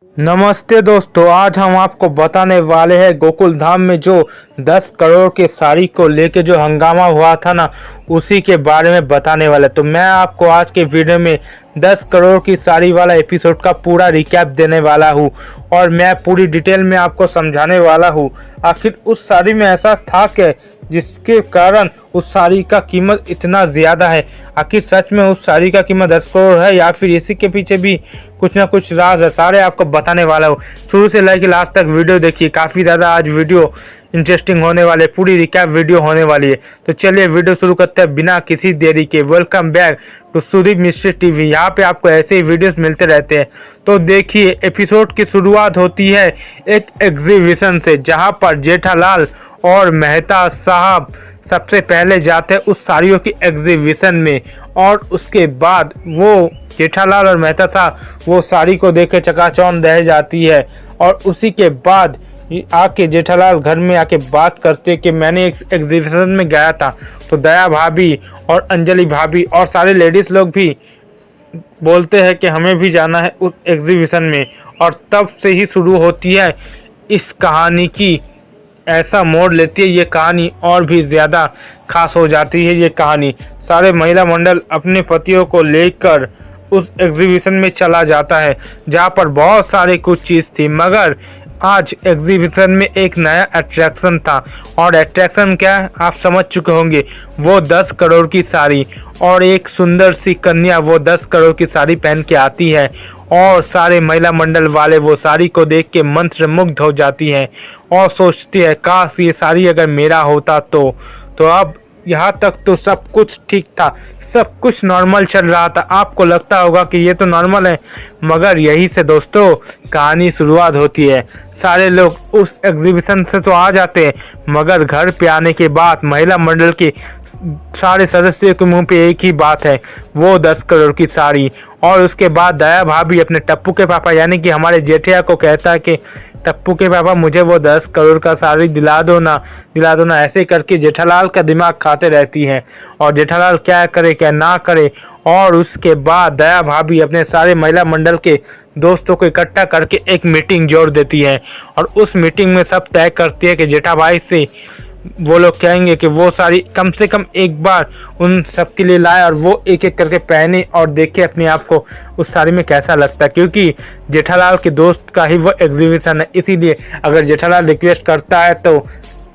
नमस्ते दोस्तों, आज हम आपको बताने वाले हैं गोकुल धाम में जो 10 करोड़ के साड़ी को लेके जो हंगामा हुआ था ना, उसी के बारे में बताने वाले। तो मैं आपको आज के वीडियो में 10 करोड़ की साड़ी वाला एपिसोड का पूरा रिकैप देने वाला हूँ और मैं पूरी डिटेल में आपको समझाने वाला हूँ आखिर उस साड़ी में ऐसा था क्या जिसके कारण उस साड़ी का कीमत इतना ज़्यादा है। आखिर सच में उस साड़ी का कीमत 10 करोड़ है या फिर इसी के पीछे भी कुछ ना कुछ राज है, सारे आपको बताने वाला हूँ। शुरू से लेकर लास्ट तक वीडियो देखिए, काफ़ी ज़्यादा आज वीडियो इंटरेस्टिंग होने वाले, पूरी रिकैप वीडियो होने वाली है। तो चलिए वीडियो शुरू करते हैं बिना किसी देरी के। Welcome back to Sudeep mystery TV, यहाँ पे आपको ऐसे ही वीडियोस मिलते रहते हैं। तो देखिए, एपिसोड की शुरुआत होती है एक एग्जीबिशन से, जहाँ पर जेठालाल और मेहता साहब सबसे पहले जाते हैं उस साड़ियों की एग्जीबिशन में और उसके बाद वो जेठालाल और मेहता साहब वो साड़ी को देखे चकाचौंध रह जाती है। और उसी के बाद आके जेठालाल घर में आके बात करते कि मैंने एक एग्जीबिशन में गया था। तो दया भाभी और अंजलि भाभी और सारे लेडीज़ लोग भी बोलते हैं कि हमें भी जाना है उस एग्जीबिशन में। और तब से ही शुरू होती है इस कहानी की, ऐसा मोड़ लेती है ये कहानी और भी ज़्यादा खास हो जाती है ये कहानी। सारे महिला मंडल अपने पतियों को लेकर उस एग्जीबिशन में चला जाता है, जहाँ पर बहुत सारे कुछ चीज़ थी, मगर आज एग्जीबिशन में एक नया अट्रैक्शन था। और अट्रैक्शन क्या है आप समझ चुके होंगे, वो 10 करोड़ की साड़ी और एक सुंदर सी कन्या वो 10 करोड़ की साड़ी पहन के आती है और सारे महिला मंडल वाले वो साड़ी को देख के मंत्रमुग्ध हो जाती हैं और सोचती है काश ये साड़ी अगर मेरा होता तो अब यहाँ तक तो सब कुछ ठीक था, सब कुछ नॉर्मल चल रहा था। आपको लगता होगा कि ये तो नॉर्मल है, मगर यही से दोस्तों कहानी शुरुआत होती है। सारे लोग उस एग्जीबिशन से तो आ जाते हैं, मगर घर पे आने के बाद महिला मंडल के सारे सदस्यों के मुंह पे एक ही बात है, वो 10 करोड़ की साड़ी। और उसके बाद दया भाभी अपने टप्पू के पापा यानी कि हमारे जेठिया को कहता है कि टप्पू के पापा मुझे वो 10 करोड़ का साड़ी दिला दो ना, ऐसे करके जेठालाल का दिमाग खाते रहती हैं और जेठालाल क्या करे क्या ना करे। और उसके बाद दया भाभी अपने सारे महिला मंडल के दोस्तों को इकट्ठा करके एक मीटिंग जोड़ देती है और उस मीटिंग में सब तय करती है कि जेठा भाई से वो लोग कहेंगे कि वो साड़ी कम से कम एक बार उन सब के लिए लाए और वो एक एक करके पहने और देखे अपने आप को उस साड़ी में कैसा लगता है, क्योंकि जेठालाल के दोस्त का ही वो एग्जीबिशन है। इसीलिए अगर जेठालाल रिक्वेस्ट करता है तो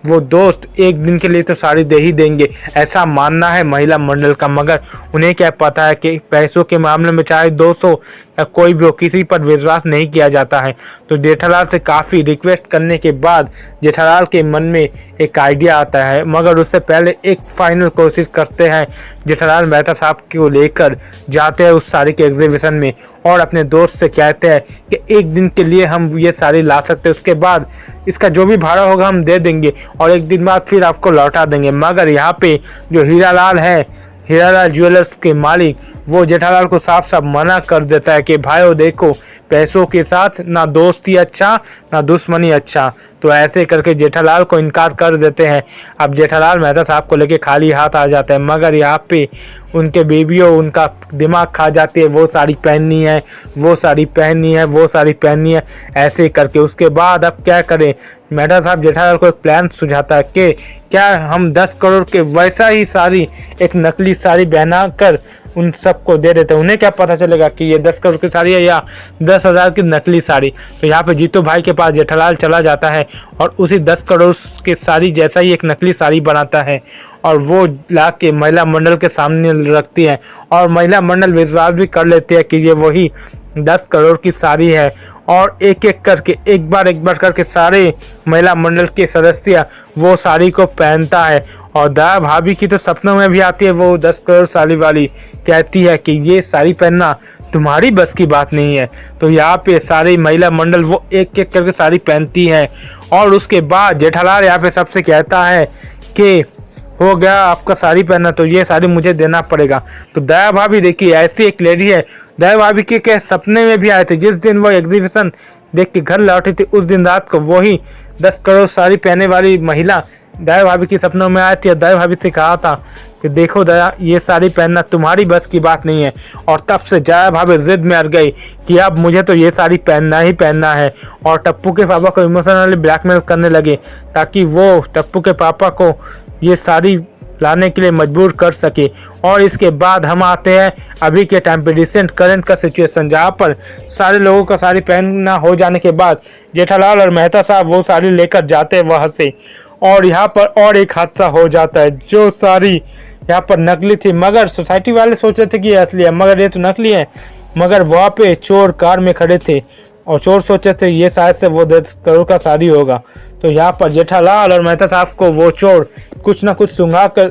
वो दोस्त एक दिन के लिए तो साड़ी दे ही देंगे, ऐसा मानना है महिला मंडल का। मगर उन्हें क्या पता है कि पैसों के मामले में चाहे 200 या कोई भी हो, किसी पर विश्वास नहीं किया जाता है। तो जेठालाल से काफ़ी रिक्वेस्ट करने के बाद जेठालाल के मन में एक आइडिया आता है, मगर उससे पहले एक फाइनल कोशिश करते हैं। जेठालाल मेहता साहब को लेकर जाते हैं उस साड़ी के एग्जीबिशन में और अपने दोस्त से कहते हैं कि एक दिन के लिए हम ये साड़ी ला सकते हैं, उसके बाद इसका जो भी भाड़ा होगा हम दे देंगे और एक दिन बाद फिर आपको लौटा देंगे। मगर यहाँ पे जो हीरालाल है, हीरालाल ज्वेलर्स के मालिक, वो जेठालाल को साफ साफ मना कर देता है कि भाइयों देखो, पैसों के साथ ना दोस्ती अच्छा ना दुश्मनी अच्छा। तो ऐसे करके जेठालाल को इनकार कर देते हैं। अब जेठालाल मेहता साहब को लेके खाली हाथ आ जाते हैं, मगर यहाँ पे उनके बेबियों उनका दिमाग खा जाती है, वो साड़ी पहननी है, वो साड़ी पहननी है, वो साड़ी पहननी है, ऐसे करके। उसके बाद अब क्या करें, मेहता साहब जेठालाल को एक प्लान सुझाता है कि क्या हम 10 करोड़ के वैसा ही साड़ी, एक नकली साड़ी बना कर उन सबको दे देते हैं। उन्हें क्या पता चलेगा कि ये 10 करोड़ की साड़ी है या 10,000 की नकली साड़ी। तो यहाँ पे जीतू भाई के पास जेठालाल चला जाता है और उसी 10 करोड़ की साड़ी जैसा ही एक नकली साड़ी बनाता है और वो ला के महिला मंडल के सामने रखती है और महिला मंडल विश्वास भी कर लेती है कि ये वही 10 करोड़ की साड़ी है। और एक एक करके एक बार करके सारे महिला मंडल के सदस्य वो साड़ी को पहनता है और दया भाभी की तो सपनों में भी आती है वो 10 करोड़ साड़ी वाली, कहती है कि ये साड़ी पहनना तुम्हारी बस की बात नहीं है। तो यहाँ पे सारी महिला मंडल वो एक एक करके साड़ी पहनती है और उसके बाद जेठालाल यहाँ पे सबसे कहता है कि हो गया आपका साड़ी पहनना, तो ये साड़ी मुझे देना पड़ेगा। तो दया भाभी देखिए ऐसी एक लेडी है, दया भाभी के सपने में भी आए थे। जिस दिन वो एग्जीबिशन देख के घर लौटी थी उस दिन रात को वही 10 करोड़ साड़ी पहने वाली महिला दया भाभी की सपनों में आई थी और दया भाभी से कहा था कि देखो दया, ये साड़ी पहनना तुम्हारी बस की बात नहीं है। और तब से दया भाभी जिद में अड़ गई कि अब मुझे तो ये साड़ी पहनना ही पहनना है। और टप्पू के पापा को इमोशनली ब्लैकमेल करने लगे ताकि वो टप्पू के पापा को ये साड़ी लाने के लिए मजबूर कर सके। और इसके बाद हम आते हैं अभी के टाइम पे रिसेंट करंट का सिचुएशन, जहाँ पर सारे लोगों का साड़ी पहनना हो जाने के बाद जेठालाल और मेहता साहब वो साड़ी लेकर जाते हैं वहाँ से। और यहाँ पर और एक हादसा हो जाता है। जो साड़ी यहाँ पर नकली थी, मगर सोसाइटी वाले सोच रहे थे कि ये असली है, मगर ये तो नकली है। मगर वहाँ पे चोर कार में खड़े थे और चोर सोचे थे ये शायद से वो 10 करोड़ का साड़ी होगा। तो यहाँ पर जेठालाल और मेहता साहब को वो चोर कुछ ना कुछ सुंघा कर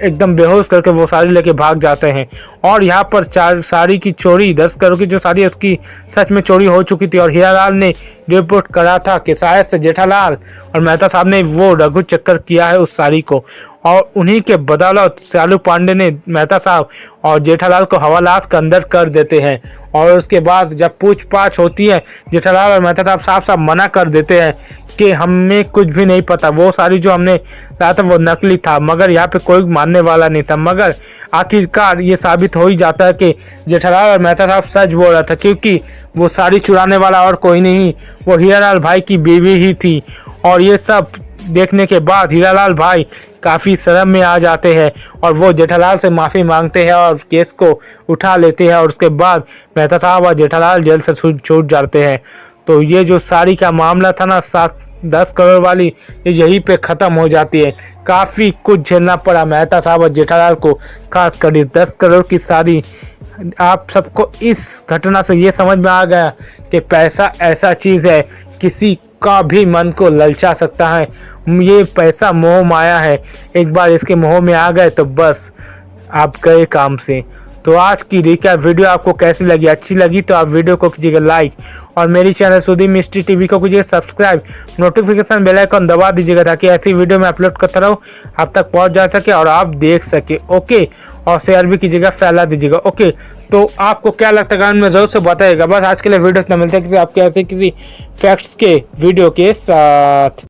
एकदम बेहोश करके वो साड़ी लेके भाग जाते हैं। और यहाँ पर साड़ी की चोरी, 10 करोड़ की जो साड़ी है उसकी सच में चोरी हो चुकी थी। और हीरालाल ने रिपोर्ट करा था कि शायद से जेठालाल और मेहता साहब ने वो रघु चक्कर किया है उस साड़ी को। और उन्हीं के बदौलत शालू पांडे ने मेहता साहब और जेठालाल को हवालात के अंदर कर देते हैं। और उसके बाद जब पूछताछ होती है, जेठालाल और मेहता साहब साफ साफ मना कर देते हैं कि हमें कुछ भी नहीं पता, वो साड़ी जो हमने लाया था वो नकली था। मगर यहाँ पे कोई मानने वाला नहीं था। मगर आखिरकार ये साबित हो ही जाता है कि जेठालाल और मेहता साहब सच बोल रहा था, क्योंकि वो साड़ी चुराने वाला और कोई नहीं, वो हीरालाल भाई की बीवी ही थी। और ये सब देखने के बाद हीरालाल भाई काफ़ी शर्म में आ जाते हैं और वो जेठालाल से माफ़ी मांगते हैं और केस को उठा लेते हैं। और उसके बाद मेहता साहब और जेठालाल जेल से छूट जाते हैं। तो ये जो साड़ी का मामला था ना 10 करोड़ वाली, ये यहीं पे ख़त्म हो जाती है। काफ़ी कुछ झेलना पड़ा मेहता साहब और जेठालाल को, खास कर 10 करोड़ की साड़ी। आप सबको इस घटना से ये समझ में आ गया कि पैसा ऐसा चीज़ है, किसी का भी मन को ललचा सकता है। ये पैसा मोह माया है, एक बार इसके मोह में आ गए तो बस आप गए काम से। तो आज की रिकैप वीडियो आपको कैसी लगी? अच्छी लगी तो आप वीडियो को कीजिएगा लाइक और मेरी चैनल सुदीप मिस्ट्री टीवी को कीजिए सब्सक्राइब, नोटिफिकेशन बेल आइकन दबा दीजिएगा ताकि ऐसी वीडियो में अपलोड करता रहूँ आप तक पहुंच जा सके और आप देख सके। ओके, और शेयर भी कीजिएगा, फैला दीजिएगा। ओके, तो आपको क्या लगता है कमेंट में ज़रूर से बताइएगा। बस आज के लिए वीडियो इतना, मिलते हैं किसी आपके ऐसे किसी फैक्ट्स के वीडियो के साथ।